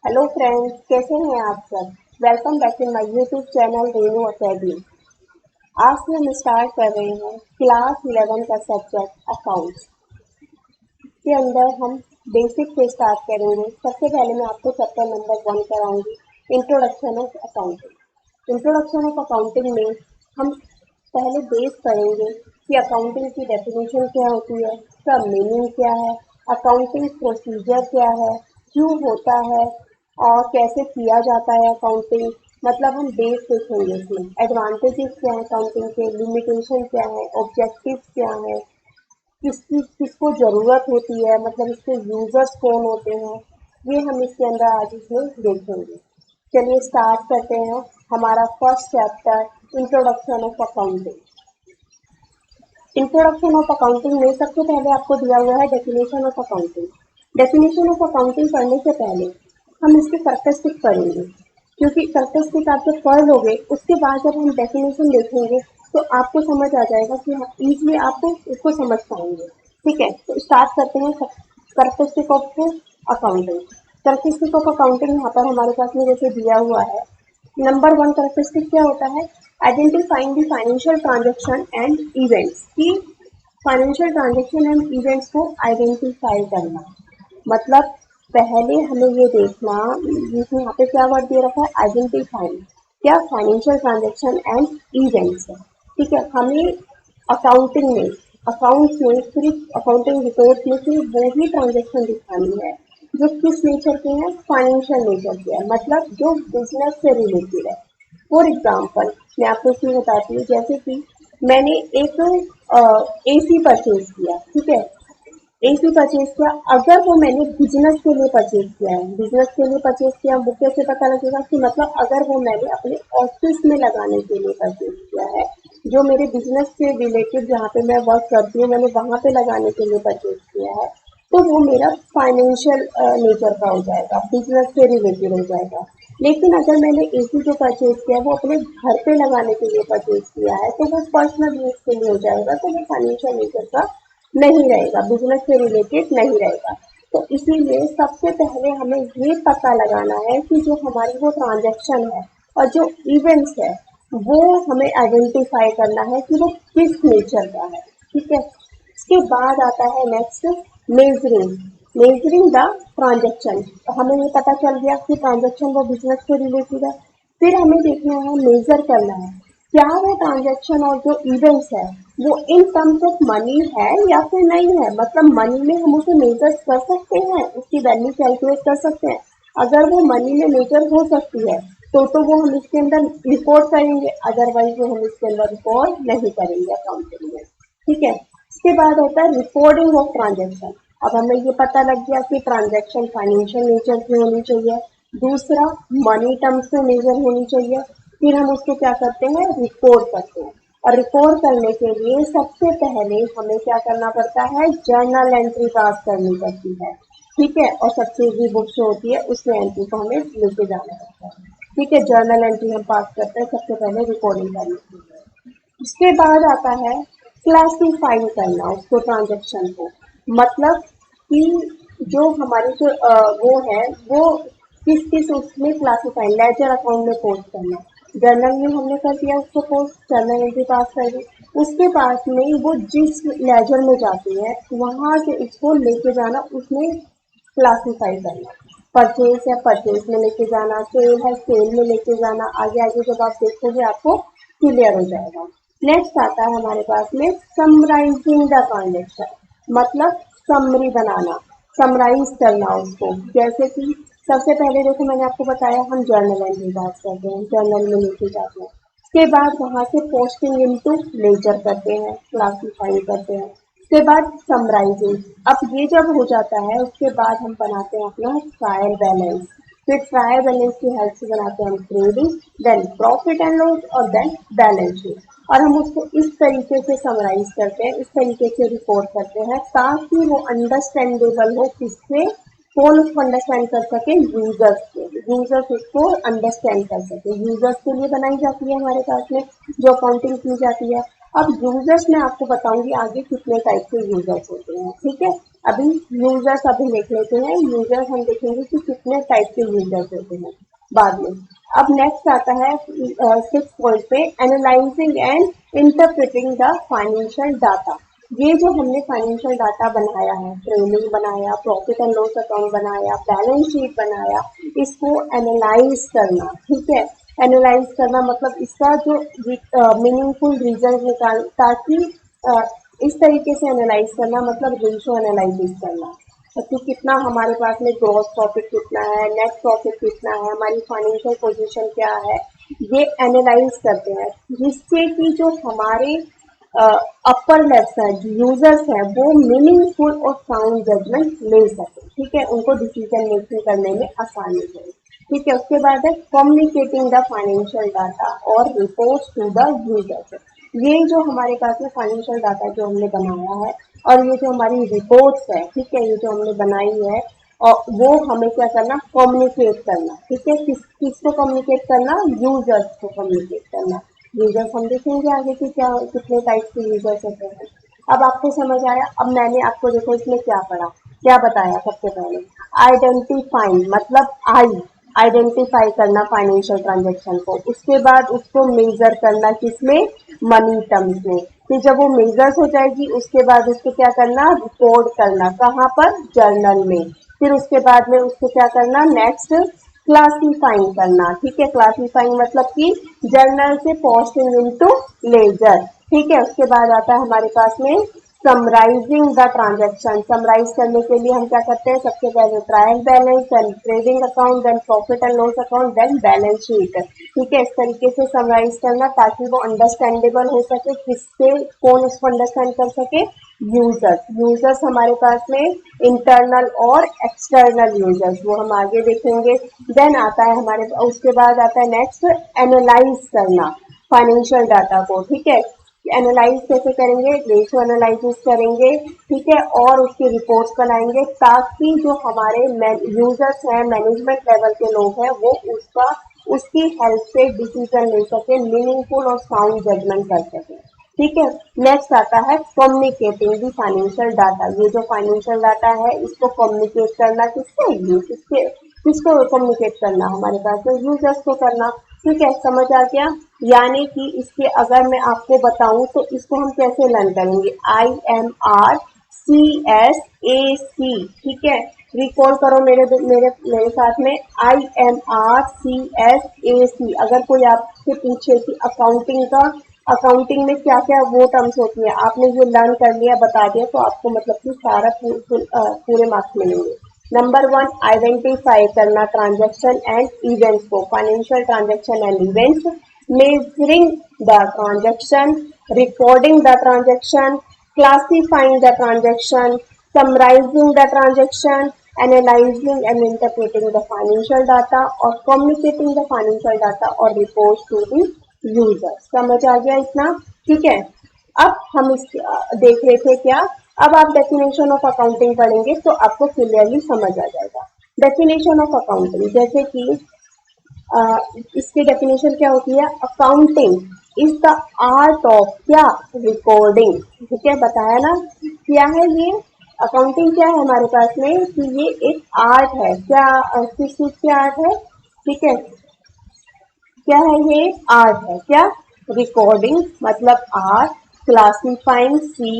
Hello friends, कैसे हैं आप सब। Welcome back in my YouTube channel Renu academy. आज से हम स्टार्ट कर रहे हैं क्लास 11 का सब्जेक्ट अकाउंट्स के अंदर हम बेसिक से स्टार्ट करेंगे। सबसे पहले मैं आपको चैप्टर नंबर 1 कराऊंगी, introduction of accounting. Introduction of accounting में हम पहले बेस करेंगे कि अकाउंटिंग की डेफिनेशन क्या होती है, उसका मीनिंग क्या है, अकाउंटिंग प्रोसीजर क्या है, क्यों होता है और कैसे किया जाता है अकाउंटिंग। मतलब हम बेस देखेंगे इसमें एडवांटेजेस क्या है अकाउंटिंग के, लिमिटेशन क्या है, ऑब्जेक्टिव्स क्या है, किसको जरूरत होती है, मतलब इसके यूजर्स कौन होते हैं, ये हम इसके अंदर आज इसमें देखेंगे। चलिए स्टार्ट करते हैं हमारा first chapter introduction of accounting. Introduction of accounting में सबसे पहले आपको दिया हुआ है definition of accounting. Definition of accounting पढ़ने से पहले हम इसके कैरेक्टरिस्टिक पढ़ेंगे, क्योंकि कैरेक्टरिस्टिक आप जब पढ़ लोगे उसके बाद जब हम डेफिनेशन देखेंगे तो आपको समझ आ जाएगा कि हाँ इजीली आप इसको समझ पाएंगे। ठीक है, तो स्टार्ट करते हैं characteristic of accounting. Characteristic of accounting यहाँ पर हमारे पास में जैसे दिया हुआ है। नंबर 1 कैरेक्टरिस्टिक क्या होता है, identifying the financial transaction and events की। फाइनेंशियल ट्रांजेक्शन एंड इवेंट्स को आइडेंटिफाई करना, मतलब पहले हमें ये देखना, यहाँ पे क्या वर्ड दे रखा है, आइडेंटिफाइंग, क्या फाइनेंशियल ट्रांजेक्शन एंड इवेंट्स है। ठीक है, हमें अकाउंटिंग में, अकाउंट्स में सिर्फ अकाउंटिंग रिपोर्ट में सिर्फ वो ही ट्रांजेक्शन दिखानी है जो किस नेचर के हैं, फाइनेंशियल नेचर के हैं, मतलब जो बिजनेस से रिलेटेड है। फॉर एग्जाम्पल मैं आपको इसमें बताती हूँ, जैसे कि मैंने एक एसी परचेज किया। ठीक है, एसी परचेज किया, अगर वो मैंने बिजनेस के लिए परचेज किया है, बिजनेस के लिए परचेज किया, वो कैसे पता लगेगा कि मतलब अगर वो मैंने अपने ऑफिस में लगाने के लिए परचेज किया है, जो मेरे बिजनेस से रिलेटेड जहाँ पे मैं वर्क करती हूँ मैंने वहाँ पे लगाने के लिए परचेज किया है, तो वो मेरा फाइनेंशियल नेचर का हो जाएगा, बिजनेस से रिलेटेड हो जाएगा। लेकिन अगर मैंने एसी जो परचेज किया है वो अपने घर पे लगाने के लिए परचेज किया है, तो वो पर्सनल यूज के लिए हो जाएगा, तो वो फाइनेंशियल नेचर का नहीं रहेगा, बिजनेस से रिलेटेड नहीं रहेगा। तो इसीलिए सबसे पहले हमें ये पता लगाना है कि जो हमारी वो ट्रांजैक्शन है और जो इवेंट्स है वो हमें आइडेंटिफाई करना है कि वो किस नेचर का है। ठीक है, इसके बाद आता है next measuring. Measuring the transaction, तो हमें ये पता चल गया कि ट्रांजेक्शन वो बिजनेस से रिलेटेड है। फिर हमें देखना है, मेजर करना है, क्या वो ट्रांजेक्शन और जो इवेंट्स है वो इन टर्म्स ऑफ मनी है या फिर नहीं है, मतलब मनी में हम उसे मेजर कर सकते हैं, उसकी वैल्यू कैलकुलेट कर सकते हैं। अगर वो मनी में मेजर हो सकती है तो वो हम इसके अंदर रिपोर्ट करेंगे, अदरवाइज वो हम इसके अंदर रिपोर्ट नहीं करेंगे अकाउंटिंग में। ठीक है, इसके बाद होता है रिकॉर्डिंग ऑफ ट्रांजेक्शन। अब हमें ये पता लग गया कि ट्रांजेक्शन फाइनेंशियल नेचर की होनी चाहिए, दूसरा मनी टर्म्स में मेजर होनी चाहिए, फिर हम उसको क्या करते हैं, रिकॉर्ड करते हैं। और रिकॉर्ड करने के लिए सबसे पहले हमें क्या करना पड़ता है, जर्नल एंट्री पास करनी पड़ती है। ठीक है, और सब्सिडरी बुक जो होती है उसमें एंट्री को हमें लेके जाना पड़ता है। ठीक है, जर्नल एंट्री हम पास करते हैं सबसे पहले रिकॉर्डिंग करने के लिए। उसके बाद आता है क्लासिफाई करना उसको, ट्रांजेक्शन को, मतलब कि जो हमारी जो वो है वो किस किस उसमें क्लासिफाई, लेजर अकाउंट में पोस्ट करना। जर्नल में हमने कर दिया उसको पोस्ट, जर्नल एंट्री पास कर दी, उसके पास में वो जिस लेजर में जाती है वहां से उसको लेके जाना, उसमें क्लासिफाई करना। परचेज है परचेज में लेके जाना, सेल है सेल में लेके जाना, आगे आगे जब आप देखोगे आपको क्लियर हो जाएगा। नेक्स्ट आता है हमारे पास में समराइजिंग द ट्रांजेक्शन, मतलब समरी बनाना, समराइज करना उसको। जैसे कि सबसे पहले देखो मैंने आपको बताया हम जर्नल एंट्री पास करते हैं, जर्नल में लेके जाते हैं, उसके बाद वहां से पोस्टिंग इनटू लेजर करते हैं, क्लासिफाई करते हैं, उसके बाद समराइजिंग। अब ये जब हो जाता है उसके बाद हम बनाते हैं अपना ट्रायल बैलेंस, फिर ट्रायल बैलेंस की हेल्प से बनाते हैं हम trading, then profit and loss और देन बैलेंस शीट। और हम उसको इस तरीके से समराइज करते हैं, इस तरीके से रिपोर्ट करते हैं ताकि वो अंडरस्टैंडेबल हो, किससे, कौन उसको अंडरस्टैंड कर सके, यूजर्स को, यूजर्स उसको अंडरस्टैंड कर सके। यूजर्स के लिए बनाई जाती है हमारे पास में जो अकाउंटिंग की जाती है। अब यूजर्स में आपको बताऊंगी आगे कितने टाइप के यूजर्स होते हैं। ठीक है, अभी यूजर्स अभी देख लेते हैं, यूजर्स हम देखेंगे कि कितने टाइप के यूजर्स होते हैं बाद में। अब नेक्स्ट आता है 6 पॉइंट पे, analysing and interpreting the financial data. ये जो हमने फाइनेंशियल डाटा बनाया है, ट्रेनिंग बनाया, प्रॉफिट एंड लॉस अकाउंट बनाया, बैलेंस शीट बनाया, इसको एनालाइज करना, ठीक है। एनालाइज करना मतलब इसका जो मीनिंगफुल रीजन निकाल, ताकि इस तरीके से एनालाइज करना मतलब रेशो एनालाइसिस करना, कि कितना हमारे पास में ग्रॉस प्रॉफिट कितना है, नेट प्रॉफिट कितना है, हमारी फाइनेंशियल पोजीशन क्या है, ये एनालाइज करते हैं, जिससे कि जो हमारे अपर लेफ्ट साइड यूजर्स हैं वो मीनिंगफुल और साउंड जजमेंट ले सके, ठीक है, उनको डिसीजन मेकिंग करने में आसानी हो, ठीक है। उसके बाद है कम्युनिकेटिंग द फाइनेंशियल डाटा और रिपोर्ट्स टू द यूजर्स। ये जो हमारे पास में फाइनेंशियल डाटा जो हमने बनाया है और ये जो हमारी रिपोर्ट्स है, ठीक है, ये जो हमने बनाई है, और वो हमें क्या करना, कम्युनिकेट करना, ठीक है। किसको कम्युनिकेट करना, यूजर्स को कम्युनिकेट करना। यूजर्स हम देखेंगे आगे कि क्या कितने टाइप के यूजर्स होते हैं। अब आपको समझ आया। अब मैंने आपको देखो इसमें क्या पढ़ा, क्या बताया। सबसे पहले आइडेंटिफाइंग मतलब आइडेंटिफाई करना फाइनेंशियल ट्रांजेक्शन को, उसके बाद उसको मेजर करना किसमें, मनी टर्म्स में। फिर जब वो मेजर्स हो जाएगी उसके बाद उसको क्या करना, रिकॉर्ड करना, कहाँ पर, जर्नल में। फिर उसके बाद में उसको क्या करना, नेक्स्ट क्लासीफाइंग करना, ठीक है। क्लासीफाइंग मतलब कि जर्नल से पोस्टिंग इनटू लेजर, ठीक है। उसके बाद आता है हमारे पास में समराइजिंग द ट्रांजैक्शन। समराइज करने के लिए हम क्या करते हैं, सबसे पहले trial balance, then trading account, then profit and loss account, then balance sheet, ठीक है। इस तरीके से समराइज करना ताकि वो अंडरस्टैंडेबल हो सके, किससे कौन उसको अंडरस्टैंड कर सके, यूजर्स हमारे पास में इंटरनल और एक्सटर्नल यूजर्स, वो हम आगे देखेंगे। देन आता है हमारे, उसके बाद आता है नेक्स्ट एनालाइज करना फाइनेंशियल डाटा को, ठीक है। एनालाइज कैसे करेंगे, रेशो एनालिसिस करेंगे, ठीक है, और उसकी रिपोर्ट्स बनाएंगे ताकि जो हमारे यूजर्स हैं, मैनेजमेंट लेवल के लोग हैं, वो उसकी हेल्प से डिसीजन ले सके, मीनिंगफुल और साउंड जजमेंट कर सके, ठीक है। नेक्स्ट आता है कम्युनिकेटिंग दी फाइनेंशियल डाटा। ये जो फाइनेंशियल डाटा है इसको कम्युनिकेट करना किसको कम्युनिकेट करना, हमारे पास में यूजर्स को करना, ठीक है। समझ आ गया। यानी कि इसके अगर मैं आपको बताऊं तो इसको हम कैसे लर्न करेंगे, IMRCSAC, ठीक है। रिकॉल करो मेरे साथ में, IMRCSAC। अगर कोई आपसे पूछे कि अकाउंटिंग में क्या क्या वो टर्म्स होती है, आपने ये लर्न कर लिया, बता दिया, तो आपको मतलब कि सारा पूरे मार्क्स मिलेंगे। नंबर 1, आइडेंटिफाई करना ट्रांजैक्शन एंड इवेंट्स को, financial transaction and events, measuring the transaction, recording the transaction, classifying the transaction, summarizing the transaction, analyzing and interpreting the financial data और communicating the financial data और reports to the user। समझ आ गया इतना, ठीक है। अब हम इस देख रहे थे क्या, अब आप डेफिनेशन ऑफ अकाउंटिंग पढ़ेंगे तो आपको क्लियरली समझ आ जाएगा। डेफिनेशन ऑफ अकाउंटिंग, जैसे कि इसकी डेफिनेशन क्या होती है, accounting is the art of क्या, रिकॉर्डिंग, ठीक है, बताया ना क्या है ये। अकाउंटिंग क्या है हमारे पास में, कि ये एक आर्ट है, क्या, किस चीज की आर्ट है, ठीक है, क्या है ये, आर्ट है, क्या, रिकॉर्डिंग मतलब आर्ट, क्लासिफाइंग सी,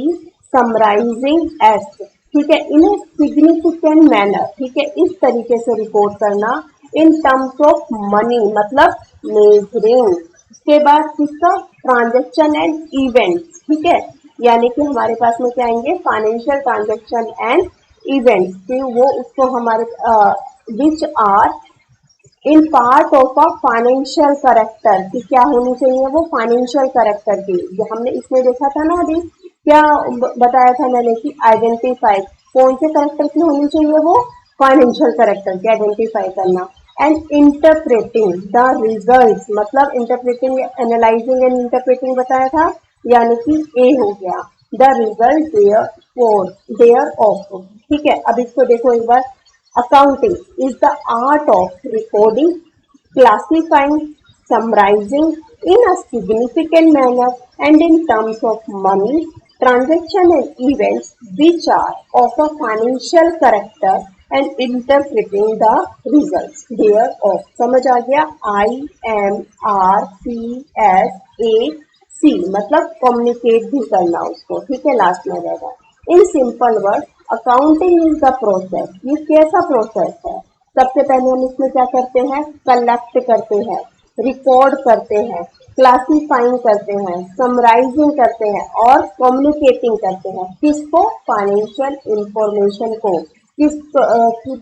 समराइजिंग एस, ठीक है, इन सिग्निफिकेंट मैनर, ठीक है, इस तरीके से रिपोर्ट करना, इन टर्म्स ऑफ मनी मतलब मेजरिंग। उसके बाद किसका, ट्रांजेक्शन एंड इवेंट, ठीक है, यानी कि हमारे पास में क्या आएंगे, फाइनेंशियल ट्रांजेक्शन एंड इवेंट, फिर वो उसको हमारे which are in part of a financial character, कि क्या होनी चाहिए, वो फाइनेंशियल करेक्टर की, जो हमने इसमें देखा था ना अभी, क्या बताया था मैंने कि आइडेंटिफाई कौन से करेक्टर की होनी चाहिए, वो फाइनेंशियल करेक्टर की आइडेंटिफाई करना, एंड इंटरप्रेटिंग द रिजल्ट्स, मतलब इंटरप्रेटिंग, एनालाइजिंग एंड इंटरप्रेटिंग बताया था, यानी कि ए हो गया, द रिजल्ट देयर ऑफ, ठीक है। अब इसको देखो एक बार, accounting is the art of recording, classifying, summarizing in a significant manner and in terms of money, transaction and events which are of a financial character and interpreting the results thereof. समझ आ गया? IMRCSAC मतलब communicate भी करना उसको, ठीक है, last में रहेगा। In simple word, accounting is the process. ये कैसा प्रोसेस है? सबसे पहले हम इसमें क्या करते हैं? कलेक्ट करते हैं, रिकॉर्ड करते हैं, क्लासीफाइंग करते हैं, समराइजिंग करते हैं और कम्युनिकेटिंग करते हैं। किसको? फाइनेंशियल इंफॉर्मेशन को। किस?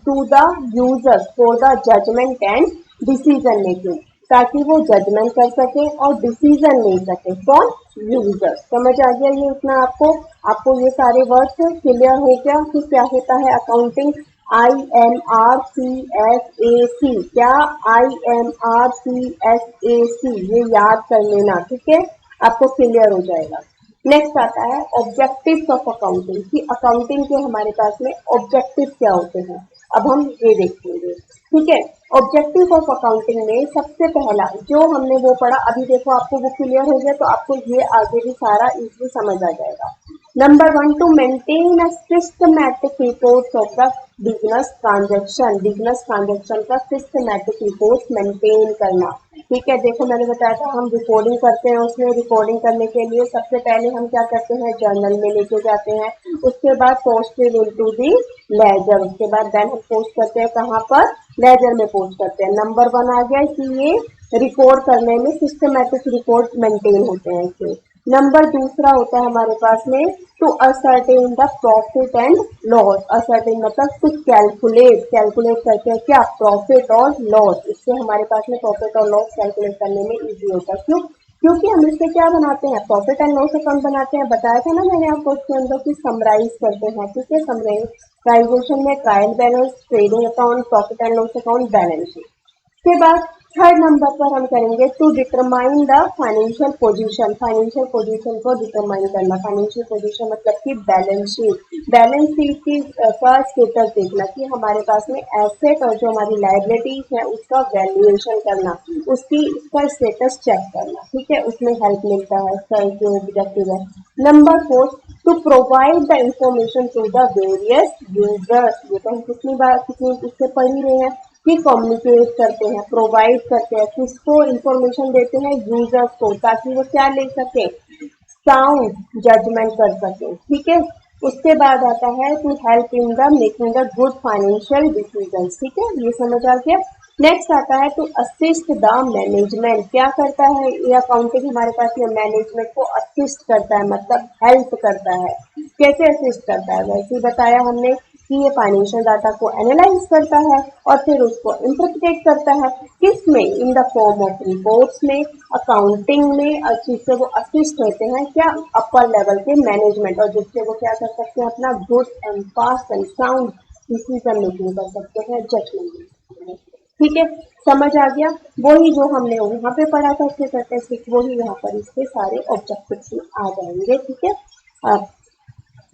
To the users for the judgement and decision making, ताकि वो जजमेंट कर सके और डिसीजन ले सके। कौन? यूजर। समझ आ गया ये इतना आपको? आपको ये सारे वर्ड्स क्लियर हो गया कि क्या होता है अकाउंटिंग? IMRCSAC। क्या? IMRCSAC, ये याद कर लेना, ठीक है, आपको क्लियर हो जाएगा। नेक्स्ट आता है ऑब्जेक्टिव्स ऑफ अकाउंटिंग, कि अकाउंटिंग के हमारे पास में ऑब्जेक्टिव क्या होते हैं। अब हम ये देखेंगे, ठीक है। ऑब्जेक्टिव ऑफ अकाउंटिंग में सबसे पहला जो हमने वो पढ़ा, अभी देखो आपको वो क्लियर हो गया तो आपको ये आगे भी सारा इजीली समझ आ जाएगा। Number 1, to maintain a systematic report of the business transaction. Business transaction का सिस्टमैटिक रिपोर्ट मेंटेन करना, ठीक है। देखो मैंने बताया था हम रिकॉर्डिंग करते हैं, उसमें रिकॉर्डिंग करने के लिए सबसे पहले हम क्या करते हैं? जर्नल में लेके जाते हैं, उसके बाद पोस्ट इनटू दी लेजर, उसके बाद देन हम पोस्ट करते हैं कहाँ पर? लेजर में पोस्ट करते हैं। नंबर 1 आ गया कि ये रिकॉर्ड करने में सिस्टमैटिक रिकॉर्ड मेंटेन होते हैं इससे। नंबर दूसरा होता है हमारे पास में to ascertain the profit and loss. Ascertain मतलब टू कैलकुलेट, कैलकुलेट करते हैं क्या? प्रॉफिट और लॉस। इससे हमारे पास में प्रॉफिट और लॉस कैलकुलेट करने में इजी होता है। क्यों? क्योंकि हम इससे क्या बनाते हैं? प्रॉफिट एंड लॉस अकाउंट बनाते हैं। बताया था ना मैंने आपको उसके अंदर कि समराइज करते हैं, ठीक है। समराइजेशन में trial balance, trading account, profit and loss account, balance sheet. के बाद थर्ड नंबर पर हम करेंगे to determine the financial position. Financial position को डिटरमाइन करना। फाइनेंशियल पोजीशन मतलब कि बैलेंस शीट। बैलेंस शीट की का स्टेटस देखना कि हमारे पास में एसेट और जो हमारी लायबिलिटीज है उसका वैल्यूएशन करना, उसका स्टेटस चेक करना, ठीक है, उसमें हेल्प मिलता है, इसका जो ऑब्जेक्टिव है। Number 4, to provide the information to the various users. ये तो हम कितनी इससे पढ़ ही रहे हैं कि कम्युनिकेट करते हैं, प्रोवाइड करते हैं, किसको इंफॉर्मेशन देते हैं? यूजर्स को, ताकि वो क्या ले सके? साउंड जजमेंट कर सके, ठीक है। उसके बाद आता है to help in the making the good financial decision, ठीक है, ये समझ आ गया। नेक्स्ट आता है टू असिस्ट द मैनेजमेंट। क्या करता है ये अकाउंटिंग? हमारे पास ये मैनेजमेंट को असिस्ट करता है, मतलब हेल्प करता है। कैसे असिस्ट करता है? वैसे ही बताया हमने कि ये फाइनेंशियल डाटा को एनालाइज करता है और फिर उसको इंटरप्रेट करता है। किसमें? In the form of reports में, अकाउंटिंग में, और जिससे वो असिस्ट होते हैं क्या? अपर लेवल के मैनेजमेंट, और जिससे वो क्या कर सकते हैं? अपना good and fast and sound decision making कर सकते हैं, जजमेंट, ठीक है। समझ आ गया? वही जो हमने वहां पे पढ़ा था स्टेटिस्टिक्स, वही यहाँ पर इसके सारे ऑब्जेक्टिव्स में आ जाएंगे, ठीक है। अब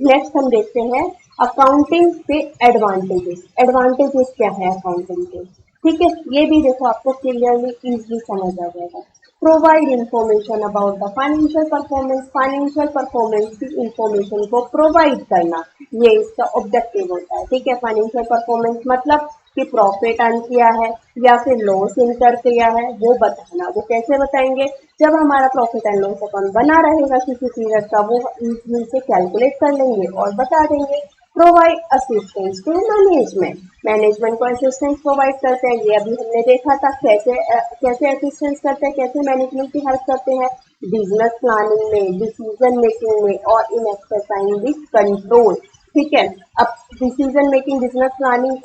नेक्स्ट हम देखते हैं अकाउंटिंग के एडवांटेजेस। एडवांटेजेस क्या है अकाउंटिंग के? ठीक है, ये भी देखो आपको क्लियरली इजीली समझ आ जाएगा। Provide information about the financial performance. Financial performance की इंफॉर्मेशन को प्रोवाइड करना, ये इसका ऑब्जेक्टिव होता है, ठीक है। फाइनेंशियल परफॉर्मेंस मतलब कि प्रॉफिट अर्न किया है या फिर लॉस इनकर किया है, वो बताना। वो कैसे बताएंगे? जब हमारा प्रॉफिट एंड लॉस अकाउंट बना रहेगा किसी पीरियड का, वो इजीली से कैलकुलेट कर लेंगे और बता देंगे। Provide assistance to management. Management को असिस्टेंस प्रोवाइड करते हैं, ये अभी हमने देखा था कैसे असिस्टेंस करते हैं, कैसे मैनेजमेंट की हेल्प करते हैं? बिजनेस प्लानिंग में, डिसीजन मेकिंग में और इन एक्सरसाइजिंग द कंट्रोल, ठीक है। अब decision making, business planning,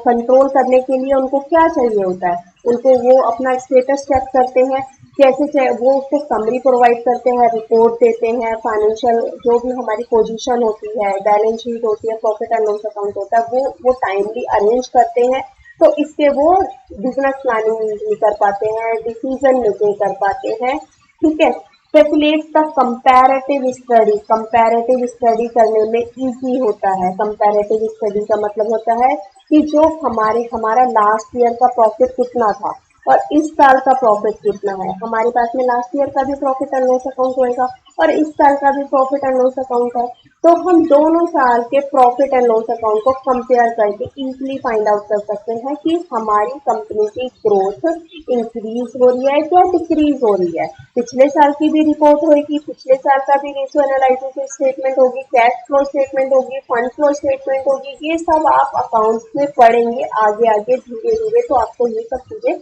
control करने के लिए उनको क्या चाहिए होता है? उनको वो अपना स्टेटस चेक करते हैं, कैसे वो उसको समरी प्रोवाइड करते हैं, रिपोर्ट देते हैं, फाइनेंशियल जो भी हमारी पोजीशन होती है, बैलेंस शीट होती है, प्रॉफिट एंड लॉस अकाउंट होता है, वो टाइमली अरेंज करते हैं। तो इससे वो बिजनेस प्लानिंग इजीली कर पाते हैं, डिसीजन मेकिंग कर पाते हैं, ठीक है। Facilitate the comparative study. Comparative study करने में इजी होता है। कंपैरेटिव स्टडी का मतलब होता है कि जो हमारा लास्ट ईयर का प्रॉफिट कितना था और इस साल का प्रॉफिट कितना है। हमारे पास में लास्ट ईयर का भी प्रॉफिट एंड लॉस अकाउंट होएगा और इस साल का भी प्रॉफिट एंड लॉस अकाउंट है। तो हम दोनों साल के प्रॉफिट एंड लॉस अकाउंट को कंपेयर करके इजीली फाइंड आउट कर सकते हैं कि हमारी कंपनी की ग्रोथ इंक्रीज हो रही है या डिक्रीज हो रही है। पिछले साल की भी रिपोर्ट होगी, पिछले साल का भी रेशियो एनालिसिस स्टेटमेंट होगी, कैश फ्लो स्टेटमेंट होगी, फंड फ्लो स्टेटमेंट होगी। ये सब आप अकाउंट्स में पढ़ेंगे आगे आगे धीरे धीरे, तो आपको ये सब चीजें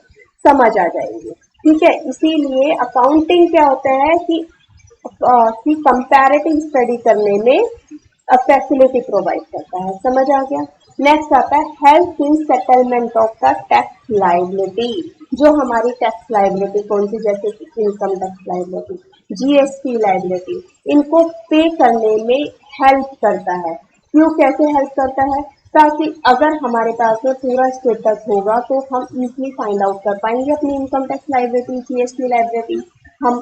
समझ आ जाएंगे। ठीक है, इसीलिए अकाउंटिंग क्या होता है कि कंपैरेटिव स्टडी करने में फैसिलिटी प्रोवाइड करता है। समझ आ गया। नेक्स्ट आता है help in settlement of the tax liability. जो हमारी टैक्स लायबिलिटी कौन सी, जैसे कि income tax liability, GST liability, इनको पे करने में हेल्प करता है। क्यों, कैसे हेल्प करता है, ताकि अगर हमारे पास में पूरा स्टेटस होगा तो हम इजीली फाइंड आउट कर पाएंगे अपनी income tax liability, GST liability. हम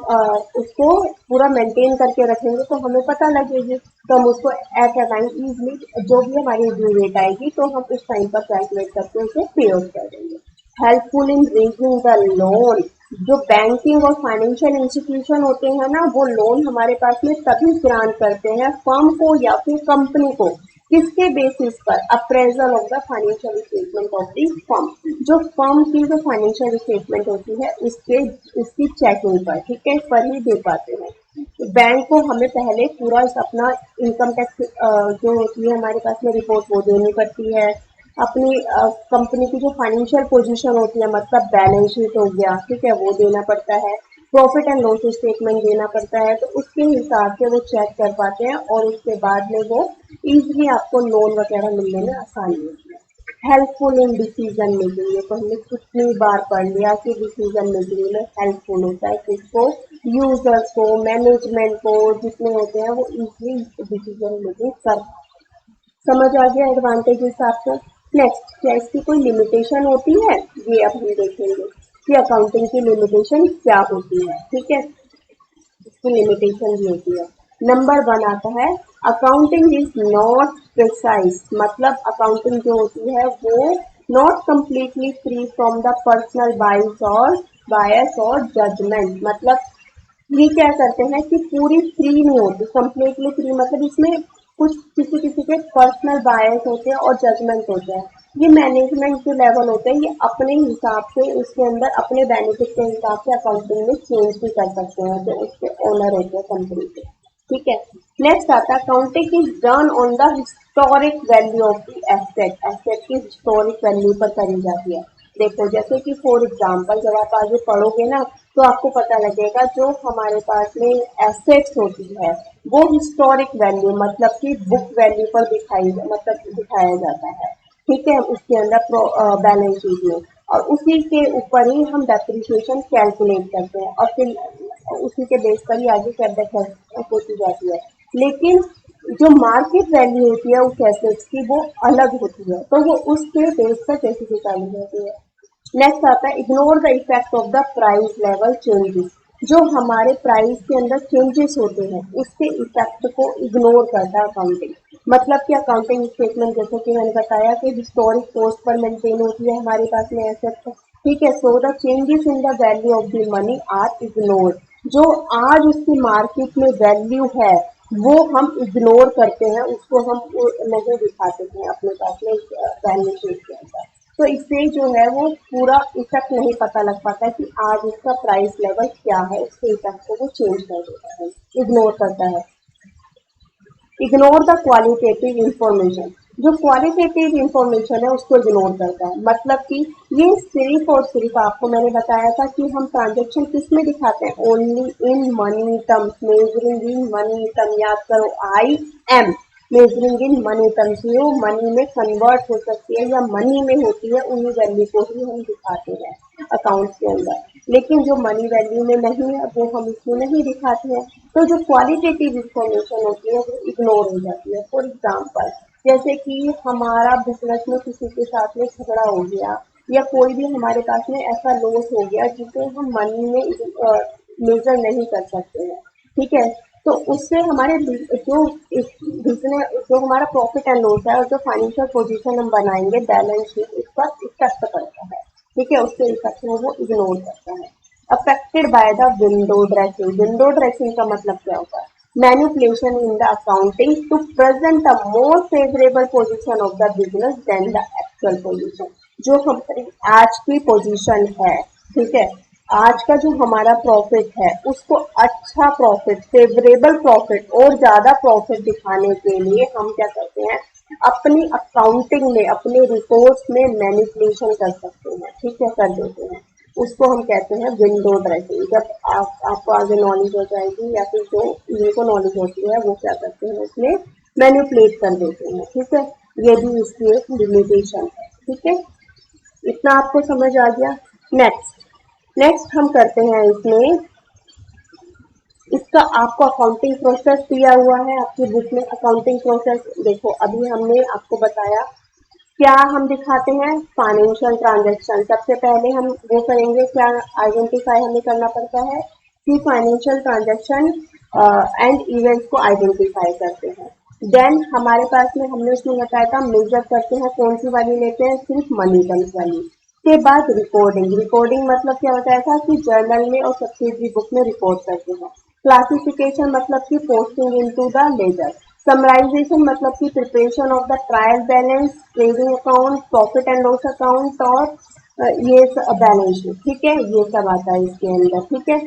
उसको पूरा मेंटेन करके रखेंगे तो हमें पता लगेगी, तो हम उसको एट अ टाइम इजीली जो भी हमारी ड्यू डेट आएगी तो हम उस टाइम पर कैलकुलेट करके उसे पे आउट कर देंगे। Helpful in raising the loan. जो बैंकिंग और फाइनेंशियल इंस्टीट्यूशन होते हैं ना, वो लोन हमारे पास में तभी ग्रांट करते हैं फर्म को या फिर कंपनी को। किसके बेसिस पर, appraisal of the financial statement of the firm. जो फर्म की जो फाइनेंशियल स्टेटमेंट होती है उसके उसकी चेकिंग पर, ठीक है, पर ही दे पाते हैं। बैंक को हमें पहले पूरा अपना इनकम टैक्स जो होती है हमारे पास में रिपोर्ट वो देनी पड़ती है। अपनी कंपनी की जो फाइनेंशियल पोजीशन होती है, मतलब बैलेंस शीट हो गया, ठीक है, वो देना पड़ता है। प्रॉफिट एंड लॉस स्टेटमेंट देना पड़ता है। तो उसके हिसाब से वो चेक कर पाते हैं और उसके बाद में वो इजीली आपको लोन वगैरह मिलने में आसानी होती है। हेल्पफुल इन डिसीजन मेकिंग, ये तो हमने कितनी बार पढ़ लिया कि डिसीजन मेकिंग में हेल्पफुल होता है। किसको, यूजर्स को, मैनेजमेंट को, जितने होते हैं वो इजीली डिसीजन मेकिंग कर। समझ आ गया एडवांटेजेस आपको। नेक्स्ट, क्या इसकी कोई लिमिटेशन होती है, ये अब हम देखेंगे कि अकाउंटिंग की लिमिटेशन क्या होती है। ठीक है, इसकी लिमिटेशन भी होती है। नंबर 1 आता है अकाउंटिंग इज नॉट प्रिसाइज। मतलब अकाउंटिंग जो होती है वो not completely free from the personal bias और जजमेंट। मतलब ये क्या करते हैं कि पूरी फ्री नहीं होती, कंप्लीटली फ्री, मतलब इसमें कुछ किसी किसी के पर्सनल बायस होते हैं और जजमेंट होते हैं। ये मैनेजमेंट जो लेवल होते हैं ये अपने हिसाब से उसके अंदर अपने बेनिफिट के हिसाब से अकाउंटिंग में चेंज भी कर सकते हैं, जो उसके ओनर होते हैं कंपनी के। ठीक है, नेक्स्ट आता है accounting is done on the historic value of the asset. Asset की हिस्टोरिक वैल्यू पर करी जाती है। देखो, जैसे कि फॉर एग्जांपल जब आप आगे पढ़ोगे ना तो आपको पता लगेगा जो हमारे पास में एसेट्स होती है वो हिस्टोरिक वैल्यू मतलब कि बुक वैल्यू पर दिखाया जाता है। ठीक है, उसके अंदर बैलेंस शीट में, और उसी के ऊपर ही हम डेप्रिसिएशन कैलकुलेट करते हैं और फिर उसी के बेस पर ही आगे कैलकुलेट होती जाती है। लेकिन जो मार्केट वैल्यू होती है उस एसेट्स की वो अलग होती है, तो वो उसके बेस पर कैसे निकाली जाती है। नेक्स्ट आता है ignore the effect of the price level changes. जो हमारे प्राइस के अंदर चेंजेस होते हैं उसके इफेक्ट को इग्नोर करता है अकाउंटिंग। मतलब कि अकाउंटिंग स्टेटमेंट जैसे कि मैंने बताया कि हिस्टोरिक कॉस्ट पर मेंटेन होती है हमारे पास में एसेट। ठीक है, so the changes in the value of the money are ignore. जो आज उसकी मार्केट में वैल्यू है वो हम इग्नोर करते हैं, उसको हम नहीं दिखाते हैं अपने पास में वैल्यू शीट के अंदर। तो इससे जो है वो पूरा इफेक्ट नहीं पता लग पाता कि आज उसका प्राइस लेवल क्या है, उसके इफेक्ट को वो चेंज कर देता है, इग्नोर करता है। Ignore the qualitative information. जो क्वालिटेटिव इंफॉर्मेशन है उसको इग्नोर करता है। मतलब कि ये सिर्फ और सिर्फ आपको मैंने बताया था कि हम ट्रांजेक्शन किस में दिखाते हैं, only in money terms, measuring in money term. याद करो, IM measuring in money terms. जो मनी में कन्वर्ट हो सकती है या मनी में होती है उन्हीं वैल्यू को ही हम दिखाते हैं अकाउंट्स के अंदर। लेकिन जो मनी वैल्यू में नहीं है वो हम इसमें नहीं दिखाते हैं। तो जो क्वालिटेटिव इंफॉर्मेशन होती है वो इग्नोर हो जाती है। फॉर एग्जाम्पल, जैसे कि हमारा बिजनेस में किसी के साथ में झगड़ा हो गया या कोई भी हमारे पास में ऐसा लॉस हो गया जिसे हम मनी में मेजर नहीं कर सकते हैं। ठीक है, तो उससे हमारे जो बिजनेस जो हमारा प्रॉफिट एंड लॉस है और जो फाइनेंशियल पोजीशन हम बनाएंगे बैलेंस शीट, उस पर इफेक्ट पड़ता है। ठीक है, उसके इफेक्ट में वो इग्नोर करता है। Affected by the window dressing, window dressing का मतलब क्या होता है? Manipulation in the accounting to present a more favourable position of the business than the actual position. जो हमारी आज की पोजीशन है, ठीक है, आज का जो हमारा प्रॉफिट है उसको अच्छा प्रॉफिट, फेवरेबल प्रॉफिट और ज्यादा प्रॉफिट दिखाने के लिए हम क्या करते हैं, अपनी अकाउंटिंग में, अपने रिपोर्ट्स में मैनिपुलेशन कर सकते हैं, ठीक है, कर देते हैं। उसको हम कहते हैं विंडो ड्रेसिंग। जब आपको आगे नॉलेज हो जाएगी या फिर जो इनको नॉलेज होती है वो क्या करते हैं, उसमें मैनिपुलेट कर देते हैं, ठीक है। ये भी इसकी एक लिमिटेशन है, ठीक है। इतना आपको समझ आ गया। नेक्स्ट हम करते हैं इसमें, इसका आपको अकाउंटिंग प्रोसेस दिया हुआ है आपकी बुक में। अकाउंटिंग प्रोसेस देखो, अभी हमने आपको बताया क्या हम दिखाते हैं, फाइनेंशियल ट्रांजैक्शन। सबसे पहले हम वो करेंगे, क्या आइडेंटिफाई हमें करना पड़ता है कि फाइनेंशियल ट्रांजैक्शन एंड इवेंट्स को आइडेंटिफाई करते हैं। देन हमारे पास में हमने उसमें बताया था मेजर करते हैं, कौन सी वाली लेते हैं, सिर्फ मनी टर्म्स वाली। के बाद रिकॉर्डिंग, रिकॉर्डिंग मतलब क्या होता है था कि जर्नल में और सब्सिडरी बुक में रिकॉर्ड करते हैं। क्लासिफिकेशन मतलब कि posting into the ledger. Summarisation मतलब कि preparation of the trial balance, trading account, profit and loss account और ये बैलेंस शीट, ठीक है, ये सब आता है इसके अंदर, ठीक है।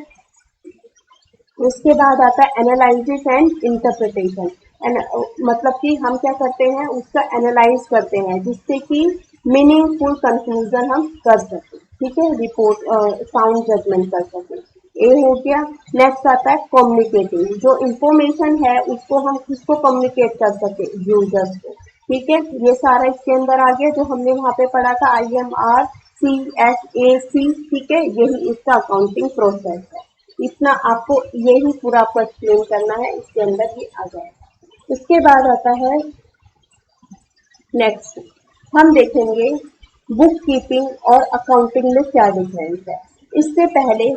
उसके बाद आता है एनालिसिस एंड इंटरप्रिटेशन। मतलब कि हम क्या करते हैं, उसका एनालाइज करते हैं जिससे कि मीनिंगफुल कंक्लूजन हम कर सकें, ठीक है, रिपोर्ट साउंड जजमेंट कर सकें। ये हो गया। नेक्स्ट आता है कम्युनिकेटिंग, जो इंफॉर्मेशन है उसको हम किसको कम्युनिकेट कर सके, यूजर्स को, ठीक है। ये सारा इसके अंदर आ गया जो हमने वहां पे पढ़ा था, IMR CSAC, ठीक है, यही इसका अकाउंटिंग प्रोसेस है। इतना आपको, यही पूरा आपको एक्सप्लेन करना है, इसके अंदर ये आ जाएगा। इसके बाद आता है नेक्स्ट, हम देखेंगे बुक कीपिंग और अकाउंटिंग में क्या डिफरेंस है। इससे पहले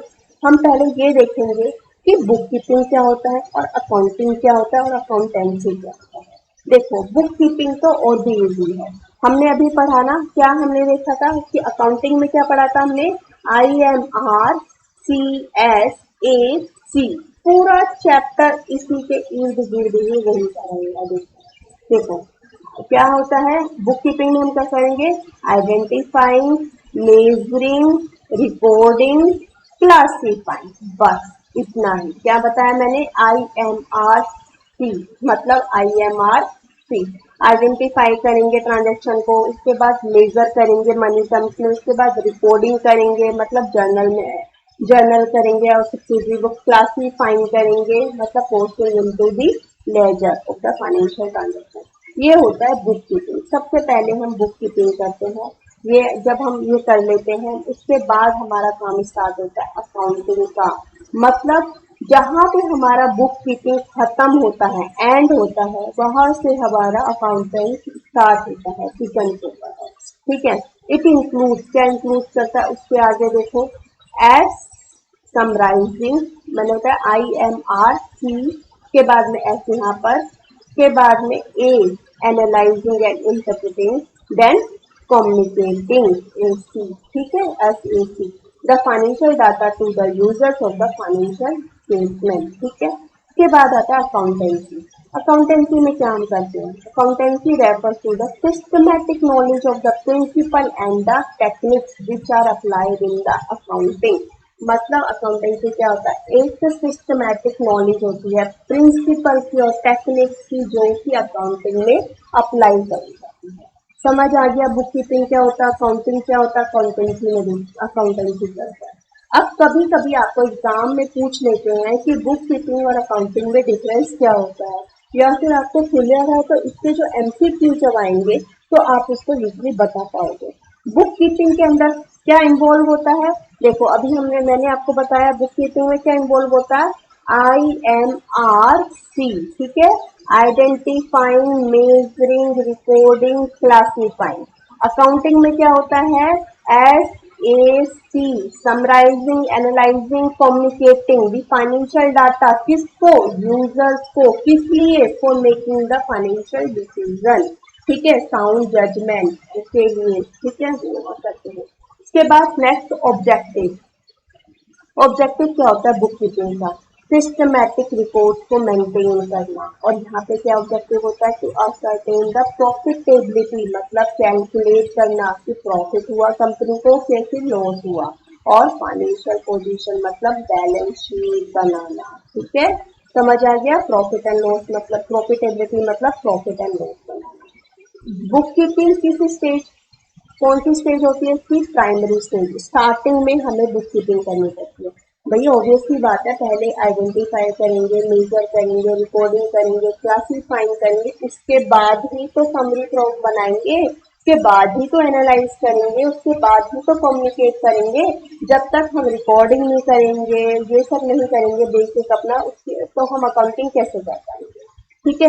हम पहले ये देखेंगे कि बुक कीपिंग क्या होता है और अकाउंटिंग क्या होता है और अकाउंटेंसी क्या होता है। देखो, बुक कीपिंग तो और भी इजी है। हमने अभी पढ़ा ना, क्या हमने देखा था कि अकाउंटिंग में क्या पढ़ा था हमने, IMR CSAC, पूरा चैप्टर इसी के इर्द गिर्द ही वही करेंगे। देखो क्या होता है, बुक कीपिंग में हम क्या करेंगे, आइडेंटिफाइंग, मेजरिंग, रिकॉर्डिंग, क्लासिफाइंग, बस इतना ही। क्या बताया मैंने, IMR C मतलब IMR C, आइडेंटिफाई करेंगे ट्रांजैक्शन को, उसके बाद मेजर करेंगे मनी टर्म्स में, उसके बाद रिकॉर्डिंग करेंगे मतलब जर्नल में, जर्नल करेंगे और सब्सिडरी बुक, क्लासिफाइंग करेंगे मतलब posting into the laser of the financial transaction. ये होता है बुक कीपिंग। सबसे पहले हम बुक कीपिंग करते हैं। ये जब हम ये कर लेते हैं उसके बाद हमारा काम स्टार्ट होता है अकाउंटिंग का। मतलब जहाँ पे हमारा बुक कीपिंग खत्म होता है, एंड होता है, वहां से हमारा अकाउंटिंग स्टार्ट होता है, किचन से होता है, ठीक है। इट इंक्लूड, क्या इंक्लूड करता है उसके आगे देखो, एस समराइजिंग, मैंने बताया IMR C के बाद में एस यहाँ पर, के बाद में a analysing and interpreting, then communicating AC, ठीक है, SAC, the financial data to the users of the financial statement, ठीक है। उसके बाद आता है अकाउंटेंसी। अकाउंटेंसी में क्या हम करते हैं, accountancy refers to the systematic knowledge of the principle and the techniques which are applied in the accounting. मतलब अकाउंटेंसी क्या होता है, एक सिस्टमैटिक नॉलेज होती है प्रिंसिपल की और टेक्निक्स की जो कि अकाउंटिंग में अप्लाई करी जाती है। समझ आ गया बुक कीपिंग क्या होता है, अकाउंटिंग क्या होता है, अकाउंटेंसी में भी अकाउंटेंसी क्या होता है। अब कभी कभी आपको एग्जाम में पूछ लेते हैं कि बुक कीपिंग और अकाउंटिंग में डिफरेंस क्या होता है, या फिर आपको क्लियर है तो इसके जो MCQ जब आएंगे तो आप उसको इजीली बता पाओगे। बुक कीपिंग के अंदर क्या इन्वॉल्व होता है, देखो अभी मैंने आपको बताया बुक कीपिंग में क्या इन्वॉल्व होता है, IMR C, ठीक है, identifying, measuring, recording, classifying. Accounting में क्या होता है, SAC, summarising, analysing, communicating the financial data, किसको, यूजर्स को, किस लिए, for making the financial decision, ठीक है, साउंड जजमेंट के लिए, ठीक है, करते हैं। उसके बाद नेक्स्ट ऑब्जेक्टिव। ऑब्जेक्टिव क्या होता है बुक कीपिंग का? सिस्टमैटिक रिपोर्ट को मेंटेन करना। और यहाँ पे क्या ऑब्जेक्टिव होता है कि असर्टेन द प्रॉफिटेबिलिटी, मतलब कैलकुलेट करना कि प्रॉफिट हुआ कंपनी को कैसे लॉस हुआ। और फाइनेंशियल पोजीशन मतलब बैलेंस शीट बनाना। ठीक है, समझ आ गया? प्रॉफिट एंड लॉस मतलब प्रॉफिटेबिलिटी मतलब profit and loss banana. Book keeping किस स्टेज, कौन सी स्टेज होती है इसकी? Primary stage. स्टार्टिंग में हमें बुक कीपिंग करनी पड़ती है। भैया ऑब्वियस सी बात है, पहले आइडेंटिफाई करेंगे, मेजर करेंगे, रिकॉर्डिंग करेंगे, क्लासिफाइंग करेंगे, उसके बाद ही तो समरी प्रॉफ बनाएंगे, उसके बाद ही तो एनालाइज करेंगे, उसके बाद ही तो कम्युनिकेट करेंगे। जब तक हम रिकॉर्डिंग नहीं करेंगे, ये सब नहीं करेंगे बेसिक अपना, उसके तो हम अकाउंटिंग कैसे कर पाएंगे? ठीक है,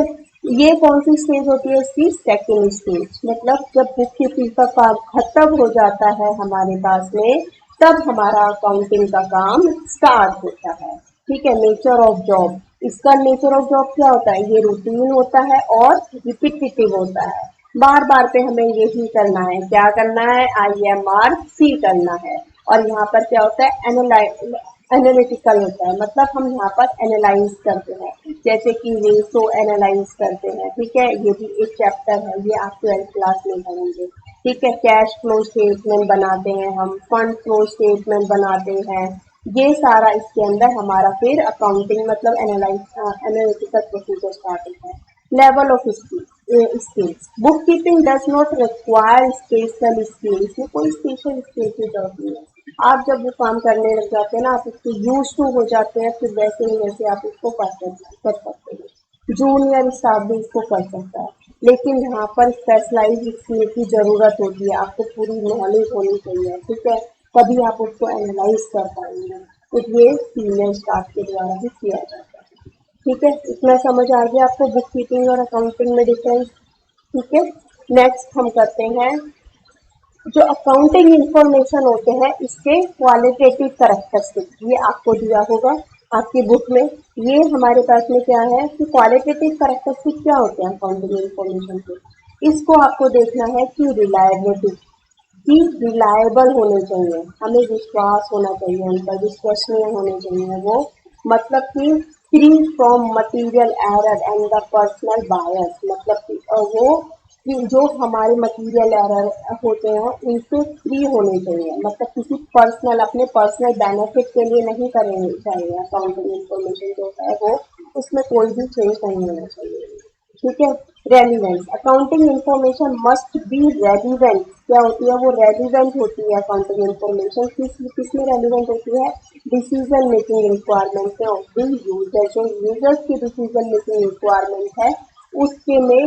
ये कौन सी स्टेज होती है इसकी? Second stage. मतलब जब बुक कीपिंग का काम खत्म हो जाता है हमारे पास में, तब हमारा अकाउंटिंग का काम स्टार्ट होता है। ठीक है, नेचर ऑफ जॉब। इसका नेचर ऑफ जॉब क्या होता है? ये रूटीन होता है और रिपीटिटिव होता है। बार बार पे हमें यही करना है। क्या करना है? IMRC करना है। और यहाँ पर क्या होता है? एनालिटिकल होता है, मतलब हम यहाँ पर एनालाइज करते हैं, जैसे कि रेशो एनालाइज करते हैं। ठीक है, ये भी एक चैप्टर है, ये आप 12th क्लास में पढ़ेंगे। ठीक है, कैश फ्लो स्टेटमेंट बनाते हैं हम, फंड फ्लो स्टेटमेंट बनाते हैं। ये सारा इसके अंदर हमारा फिर अकाउंटिंग मतलब एनालिटिकल प्रोसीजर स्टार्ट होता है। Level of skills. Book keeping does not require special skills, में कोई स्पेशल स्किल्स की जरूरत नहीं है। आप जब वो काम करने लग जाते हैं ना, आप उसको यूज टू हो जाते हैं, फिर वैसे ही वैसे आप उसको कर सकते हैं। जूनियर स्टाफ भी इसको कर सकता है, लेकिन यहाँ पर स्पेशलाइज स्किल की जरूरत होती है, आपको पूरी नॉलेज होनी चाहिए। ठीक है, तभी आप उसको एनालाइज कर पाएंगे। तो ये सीनियर स्टाफ के द्वारा भी किया जाता है। ठीक है, इतना समझ आ गया आपको बुक कीपिंग और अकाउंटिंग में डिफरेंस? ठीक है, नेक्स्ट हम करते हैं जो अकाउंटिंग इंफॉर्मेशन होते हैं इसके क्वालिटेटिव कैरेक्टरिस्टिक। ये आपको दिया होगा आपकी बुक में। ये हमारे पास में क्या है कि क्वालिटेटिव कैरेक्टरिस्टिक क्या होते हैं अकाउंटिंग इंफॉर्मेशन के। इसको आपको देखना है कि रिलायबिलिटी, कि रिलायबल होने चाहिए, हमें विश्वास होना चाहिए उन पर, विश्वसनीय होने चाहिए वो। मतलब कि free from material error and the personal bias, मतलब कि वो कि जो हमारे मटेरियल एरर होते हैं उनसे फ्री होने चाहिए। मतलब किसी पर्सनल अपने पर्सनल बेनिफिट के लिए नहीं करेंगे चाहिए अकाउंटिंग इंफॉर्मेशन जो है वो, उसमें कोई भी चेंज नहीं होना चाहिए। ठीक है, relevance. Accounting information must be relevant. क्या होती है वो? रेलिवेंट होती है अकाउंटिंग इंफॉर्मेशन। किस में रेलिवेंट होती है? डिसीजन मेकिंग रिक्वायरमेंट है ऑफ द यूजर। जो यूजर्स की डिसीजन मेकिंग रिक्वायरमेंट है उसके में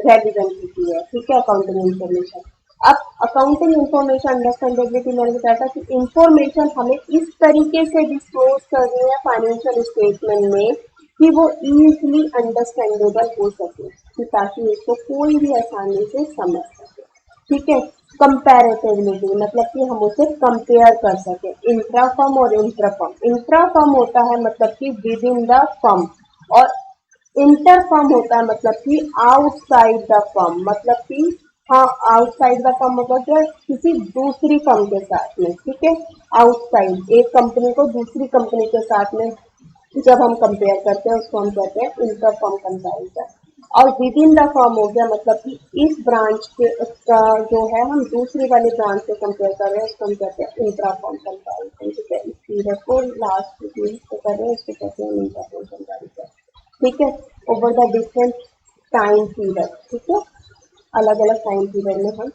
रेलिवेंट होती है। ठीक है, अकाउंटिंग इंफॉर्मेशन। अब अकाउंटिंग इंफॉर्मेशन अंडरस्टैंडेबिलिटी मैंने बताया था कि इंफॉर्मेशन हमें इस तरीके से डिस्क्लोज कर रही है फाइनेंशियल स्टेटमेंट में कि वो इजीली अंडरस्टैंडेबल हो सके, कि ताकि इसको कोई भी आसानी से समझ सके। ठीक है, कंपैरेटिबिलिटी मतलब कि हम उसे कंपेयर कर सके। इंट्रा फर्म और इंटर फर्म। इंट्रा फर्म होता है मतलब कि विद इन द फर्म, और इंटर फर्म होता है मतलब कि आउटसाइड द फर्म। मतलब कि हाँ, आउटसाइड द फर्म मतलब क्या? किसी दूसरी फर्म के साथ में। ठीक है, आउटसाइड एक कंपनी को दूसरी कंपनी के साथ में जब हम कंपेयर करते हैं उसको हम कहते हैं इंटर फर्म कंपैरिजन। और विद इन द फर्म हो गया मतलब कि इस ब्रांच के का जो है हम दूसरी वाले ब्रांच से कंपेयर कर रहे हैं उसको हम कहते हैं इंट्रा फर्म कंपैरिजन। ठीक है, इस पीरियड को लास्ट को कर रहे हैं उसको कहते हैं इंट्रा फर्म कंपैरिजन। ठीक है, over the different time period. ठीक है, अलग अलग टाइम पीरियड में हम,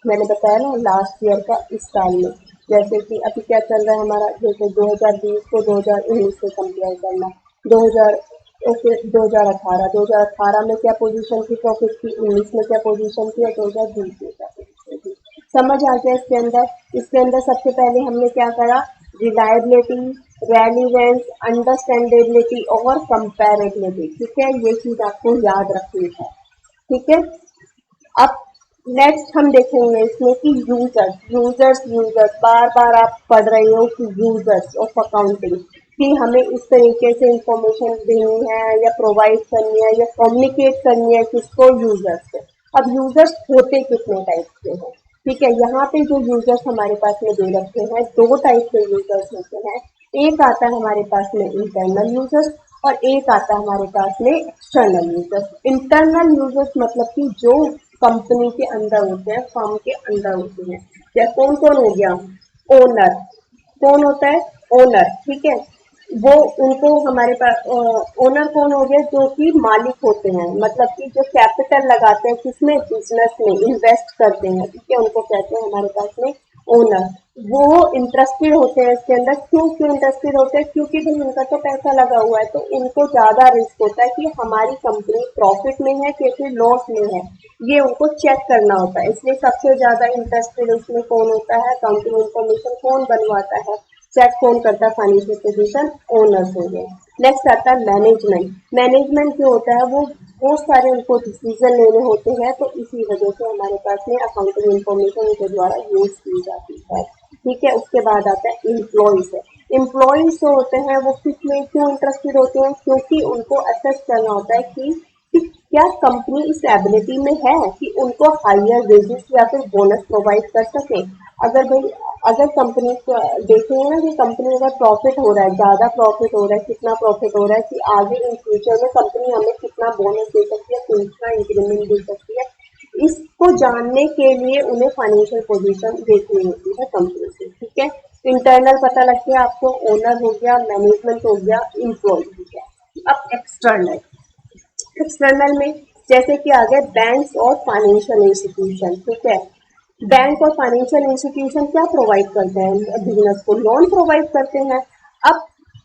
मैंने बताया ना लास्ट ईयर का इस साल में, जैसे कि अभी क्या चल रहा है हमारा, जैसे 2020 को 2019 से कंपेयर करना, 2000 ओके 2018 में क्या पोजीशन थी प्रॉफिट की, 19 में क्या पोजीशन थी और 2020 में क्या पोजीशन थी। समझ आ गया इसके अंदर? इसके अंदर सबसे पहले हमने क्या करा? रिलायबिलिटी, रेलिवेंस, अंडरस्टैंडेबिलिटी और कंपेरेबिलिटी। ठीक है, ये चीज आपको याद रखनी है। ठीक है, अब नेक्स्ट हम देखेंगे इसमें कि यूजर्स बार बार आप पढ़ रहे हो कि यूजर्स ऑफ अकाउंटिंग, कि हमें इस तरीके से इंफॉर्मेशन देनी है या प्रोवाइड करनी है या कम्युनिकेट करनी है किसको? यूजर्स से। अब यूजर्स होते कितने टाइप के हैं? ठीक है। यहाँ पे जो यूजर्स हमारे पास में दे रखे हैं, दो टाइप के यूजर्स होते हैं। एक आता है हमारे पास में इंटरनल यूजर्स और एक आता है हमारे पास में एक्सटर्नल यूजर्स। इंटरनल यूजर्स मतलब कि जो कंपनी के अंदर होते हैं, फर्म के अंदर होते हैं। या कौन कौन हो गया? ओनर। कौन होता है? ओनर। ठीक है। वो उनको हमारे पास ओनर कौन हो गया? जो कि मालिक होते हैं, मतलब कि जो कैपिटल लगाते हैं किसमें? बिजनेस में इन्वेस्ट करते हैं। ठीक है, उनको कहते हैं हमारे पास में ओनर। वो इंटरेस्टेड होते हैं इसके अंदर। क्यों इंटरेस्टेड होते हैं? क्योंकि भाई उनका तो पैसा लगा हुआ है, तो उनको ज्यादा रिस्क होता है कि हमारी कंपनी प्रॉफिट में है कि फिर लॉस में है, ये उनको चेक करना होता है। इसलिए सबसे ज्यादा इंटरेस्टेड उसमें कौन होता है? अकाउंटिंग इंफॉर्मेशन कौन बनवाता है, चेक कौन करता है? फाइनेंशियल पोजीशन ओनर्स हो गए। नेक्स्ट आता है मैनेजमेंट। मैनेजमेंट जो होता है वो बहुत सारे उनको डिसीजन लेने होते हैं, तो इसी वजह से हमारे पास में अकाउंटिंग इंफॉर्मेशन उनके द्वारा यूज की जाती है। ठीक है। उसके बाद आता है इम्प्लॉइज है। इम्प्लॉइज जो होते हैं वो किसमें क्यों इंटरेस्टेड होते हैं? क्योंकि उनको असेस करना होता है कि क्या कंपनी इस एबिलिटी में है कि उनको हायर वेजेस या फिर बोनस प्रोवाइड कर सके। अगर कंपनी देखेंगे ना कि कंपनी अगर प्रॉफिट हो रहा है, ज्यादा प्रॉफिट हो रहा है, कितना प्रॉफिट हो रहा है कि आगे इन फ्यूचर में कंपनी हमें कितना बोनस दे सकती है, कितना इंक्रीमेंट दे सकती है, इसको जानने के लिए उन्हें फाइनेंशियल पोजीशन देखनी होती है कंपनी की। ठीक है। इंटरनल पता लग गया आपको, ओनर हो गया, मैनेजमेंट हो गया, इम्प्लॉय हो गया। अब एक्सटर्नल। एक्सटर्नल में जैसे कि आ गए बैंक्स और फाइनेंशियल इंस्टीट्यूशन। ठीक है। बैंक और फाइनेंशियल इंस्टीट्यूशन क्या प्रोवाइड करते हैं? बिजनेस को लोन प्रोवाइड करते हैं। अब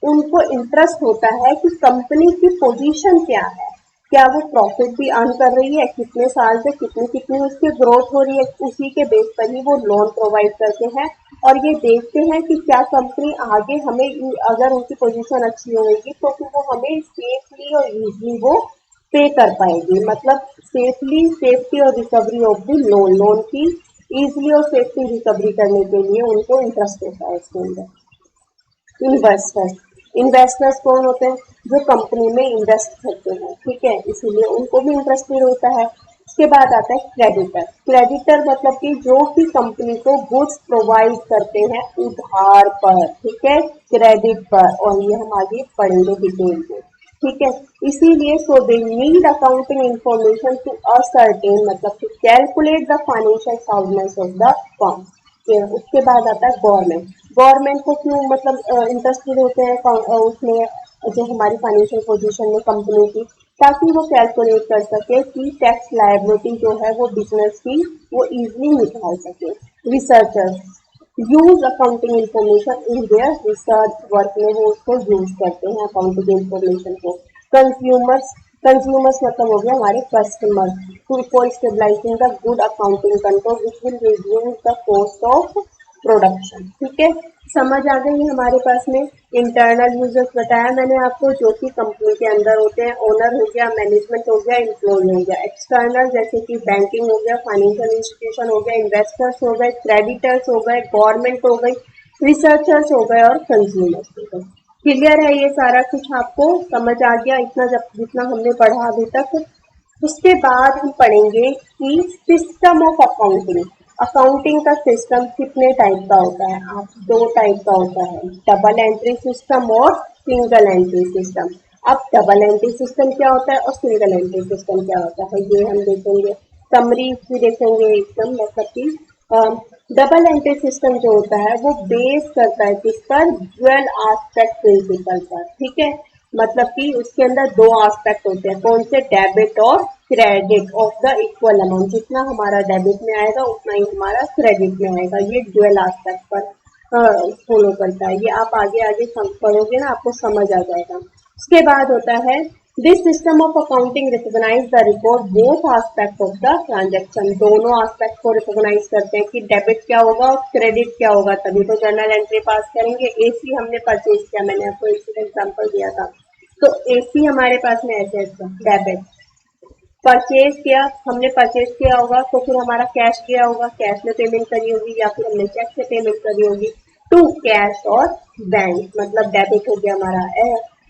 उनको इंटरेस्ट होता है कि कंपनी की पोजीशन क्या है, क्या वो प्रॉफिट भी अर्न कर रही है, कितने साल से कितनी कितनी उसकी ग्रोथ हो रही है, उसी के बेस पर ही वो लोन प्रोवाइड करते हैं। और ये देखते हैं कि क्या कंपनी आगे हमें, अगर उनकी पोजीशन अच्छी होगी तो फिर वो हमें सेफली और इजीली वो पे कर पाएगी। मतलब सेफ्टी और रिकवरी ऑफ द लोन की इजीली और सेफ्टी रिकवरी करने के लिए उनको इंटरेस्ट होता है इसके अंदर। इन्वेस्टर्स। इन्वेस्टर्स कौन होते हैं? जो कंपनी में इन्वेस्ट करते हैं। ठीक है, इसीलिए उनको भी इंटरेस्टेड होता है। उसके बाद आता है क्रेडिटर। क्रेडिटर मतलब कि जो कि कंपनी को गुड्स प्रोवाइड करते हैं उधार पर। ठीक है, क्रेडिट पर, और ये हम आगे पढ़ेंगे डिटेल में। ठीक है, इसीलिए so they need accounting information to ascertain, मतलब to calculate the financial soundness of the firm. उसके बाद आता है गवर्नमेंट। गवर्नमेंट को क्यों मतलब इंटरेस्टेड होते हैं उसमें, जो हमारी फाइनेंशियल पोजीशन में कंपनी की, ताकि वो कैलकुलेट कर सके कि टैक्स लायबिलिटी जो है वो बिजनेस की वो इजीली निकाल सके। Researchers use accounting information in their research work में वो उसको यूज करते हैं अकाउंटिंग इंफॉर्मेशन को। कंज्यूमर्स। कंज्यूमर्स मतलब हो गया हमारे customer. For stabilising the good accounting control which will reduce the cost of production. ठीक है, समझ आ गई हमारे पास में। इंटरनल यूजर्स बताया मैंने आपको, जो कि कंपनी के अंदर होते हैं। ओनर हो गया, मैनेजमेंट हो गया, एम्प्लॉय हो गया। एक्सटर्नल जैसे कि बैंकिंग हो गया, फाइनेंशियल इंस्टीट्यूशन हो गया, इन्वेस्टर्स हो गए, क्रेडिटर्स हो गए, गवर्नमेंट हो गई, रिसर्चर्स हो गए और कंज्यूमर्स हो गए। क्लियर है ये सारा कुछ? आपको समझ आ गया इतना जितना हमने पढ़ा अभी तक? उसके बाद हम पढ़ेंगे कि सिस्टम ऑफ अकाउंटिंग। अकाउंटिंग का सिस्टम कितने टाइप का होता है? आप दो टाइप का होता है, डबल एंट्री सिस्टम और सिंगल एंट्री सिस्टम। अब डबल एंट्री सिस्टम क्या होता है और सिंगल एंट्री सिस्टम क्या होता है ये हम देखेंगे। समरी भी देखेंगे एकदम, मतलब कि डबल एंट्री सिस्टम जो होता है वो बेस करता है किस पर? ड्यूअल एस्पेक्ट प्रिंसिपल पर। ठीक है, मतलब कि उसके अंदर दो एस्पेक्ट होते हैं। कौन से? डेबिट और credit of the equal amount. जितना हमारा डेबिट में आएगा उतना ही हमारा क्रेडिट में आएगा। ये ड्यूअल एस्पेक्ट पर फॉलो करता है। ये आप आगे आगे पढ़ोगे ना, आपको समझ आ जाएगा। उसके बाद होता है this system of accounting recognise the record both aspect of the transaction. दोनों एस्पेक्ट को रिकॉग्नाइज करते हैं कि डेबिट क्या होगा और क्रेडिट क्या होगा, तभी तो जर्नल एंट्री पास करेंगे। एसी हमने परचेज किया, मैंने आपको एसी का एग्जांपल दिया था, तो एसी हमारे पास में ऐसे डेबिट। परचेज किया, हमने परचेज किया होगा तो फिर हमारा कैश गया होगा, कैश में पेमेंट करी होगी या फिर हमने चेक से पेमेंट करी होगी। टू कैश और बैंक, मतलब डेबिट हो गया हमारा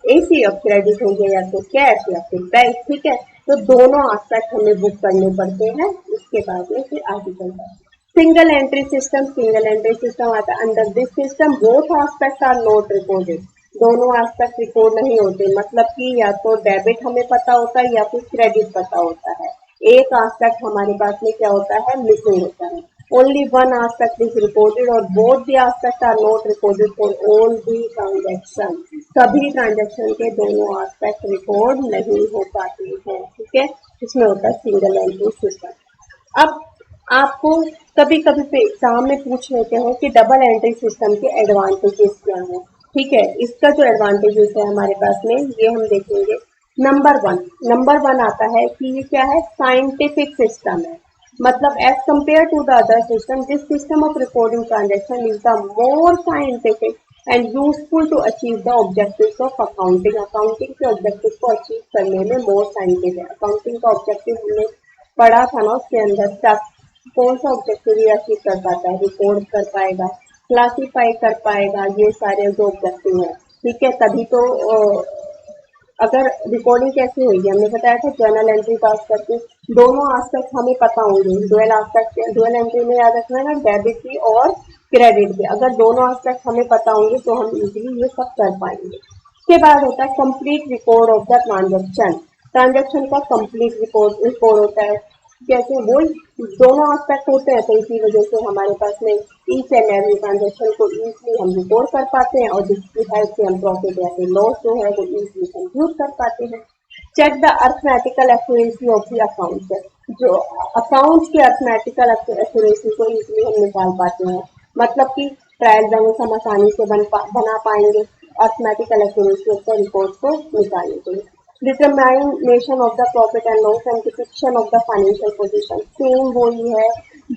एसी और क्रेडिट हो गया या तो कैश या फिर बैंक। ठीक है, तो दोनों एस्पेक्ट हमें बुक करने पड़ते हैं। उसके बाद में फिर आगे चलता है। सिंगल एंट्री सिस्टम आता है। Under this system both aspect are not recorded, दोनों एस्पेक्ट रिकॉर्ड नहीं होते, मतलब कि या तो डेबिट हमें पता होता है या फिर क्रेडिट पता होता है, एक एस्पेक्ट हमारे पास में क्या होता है, मिसिंग होता है। Only one aspect is recorded और both the aspect are not recorded for all the transaction, सभी ट्रांजेक्शन के दोनों एस्पेक्ट रिकॉर्ड नहीं हो पाते हैं, ठीक है। इसमें होता है सिंगल एंट्री सिस्टम। अब आपको कभी कभी पे एग्जाम में पूछ लेते हैं कि डबल एंट्री सिस्टम के एडवांटेजेस क्या हैं, ठीक है। इसका जो एडवांटेजेस है हमारे पास में ये हम देखेंगे। नंबर वन आता है कि ये क्या है, साइंटिफिक सिस्टम है, मतलब as compare to the other system this system of recording transaction is the more scientific and useful to achieve the objectives of accounting, accounting के ऑब्जेक्टिव को अचीव करने में मोर साइंटिफिक है। अकाउंटिंग का objective हमने पढ़ा था ना, उसके अंदर कौन सा ऑब्जेक्टिव ये अचीव कर पाता है, रिकॉर्ड कर पाएगा, क्लासीफाई कर पाएगा, ये सारे जो ऑब्जेक्टिव है, ठीक है। तभी तो अगर रिकॉर्डिंग कैसे होगी, हमने बताया था जर्नल एंट्री पास करके दोनों एस्पेक्ट हमें पता होंगे, डुअल एंट्री में याद रखना है डेबिट की और क्रेडिट की, अगर दोनों एस्पेक्ट हमें पता होंगे तो हम इजीली ये सब कर पाएंगे। उसके बाद होता है complete record of the transaction का कंप्लीट रिकॉर्ड होता है, जैसे वो दोनों एस्पेक्ट होते हैं तो इसी वजह से हमारे पास में ईच एंड एवरी ट्रांजेक्शन को इजीली हम रिकॉर्ड कर पाते हैं और जिसकी हेल्प से हम प्रॉफिट या फिर लॉस जो है वो इजीली कंप्यूट कर पाते हैं। Check the arithmetical accuracy of the accounts, जो अकाउंट्स की अर्थमेटिकल एक्यूरेसी को इजीली हम निकाल पाते हैं, मतलब कि ट्रायल बैलेंस हम आसानी से बना पाएंगे arithmetical accuracy of the record को निकालने के लिए। Determination of the profit and loss and depiction of the financial position, same वही है।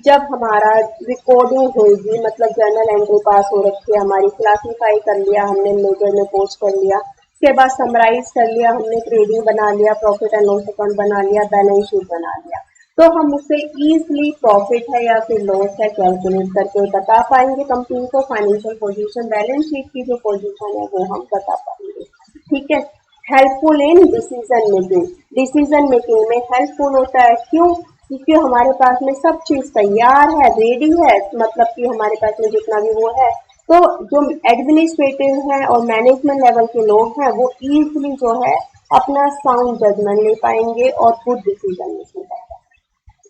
जब हमारा रिकॉर्डिंग होगी, मतलब जर्नल एंट्री पास हो रखी है हमारी, क्लासीफाई कर लिया हमने, मेजर में पोस्ट कर लिया, उसके बाद समराइज कर लिया हमने, ट्रेडिंग बना लिया, प्रॉफिट एंड लॉस अकाउंट बना लिया, बैलेंस शीट बना लिया, तो हम उससे इजीली प्रॉफिट है या फिर लॉस है कैलकुलेट करके बता पाएंगे कंपनी को। फाइनेंशियल पोजीशन, बैलेंस शीट की जो पोजीशन है वो हम बता पाएंगे, ठीक है। हेल्पफुल इन डिसीजन मेकिंग में हेल्पफुल होता है, क्यों, क्योंकि हमारे पास में सब चीज तैयार है, रेडी है, मतलब कि हमारे पास में जितना भी वो है, तो जो एडमिनिस्ट्रेटिव है और मैनेजमेंट लेवल के लोग हैं वो इजीली जो है अपना साउंड जजमेंट ले पाएंगे और गुड डिसीजन मेकिंग करेंगे।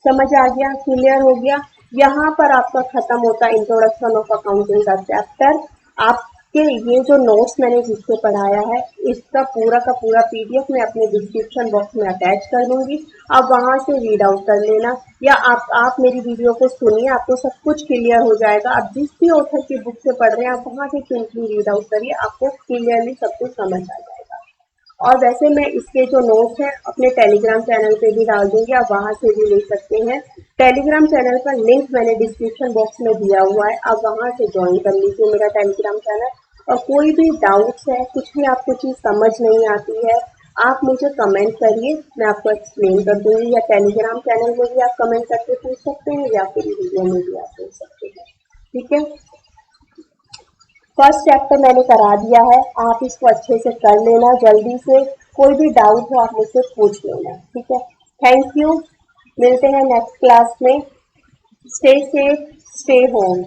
समझ आ गया, क्लियर हो गया। यहाँ पर आपका खत्म होता है इंट्रोडक्शन ऑफ अकाउंटिंग का चैप्टर। आपके ये जो नोट्स मैंने जिससे पढ़ाया है इसका का पूरा पीडीएफ मैं अपने डिस्क्रिप्शन बॉक्स में अटैच कर दूंगी, आप वहां से रीड आउट कर लेना, या आप मेरी वीडियो को सुनिए, आपको सब कुछ क्लियर हो जाएगा। आप जिस भी ऑथर की बुक से पढ़ रहे हैं आप वहां से सिंपली रीड आउट करिए, आपको क्लियरली सब कुछ समझ आ जाएगा। और वैसे मैं इसके जो नोट्स हैं अपने टेलीग्राम चैनल पे भी डाल दूंगी, आप वहां से भी ले सकते हैं। टेलीग्राम चैनल का लिंक मैंने डिस्क्रिप्शन बॉक्स में दिया हुआ है, आप वहां से ज्वाइन कर लीजिए मेरा टेलीग्राम चैनल। और कोई भी डाउट्स है, कुछ भी आपको चीज समझ नहीं आती है, आप मुझे कमेंट करिए, मैं आपको एक्सप्लेन कर दूंगी, या टेलीग्राम चैनल में भी आप कमेंट करके पूछ सकते हैं या फिर वीडियो में भी आप पूछ सकते हैं, ठीक है। फर्स्ट चैप्टर मैंने करा दिया है, आप इसको अच्छे से कर लेना, जल्दी से कोई भी डाउट हो आप मुझसे पूछ लेना, ठीक है। थैंक यू, मिलते हैं नेक्स्ट क्लास में। Stay safe, stay home.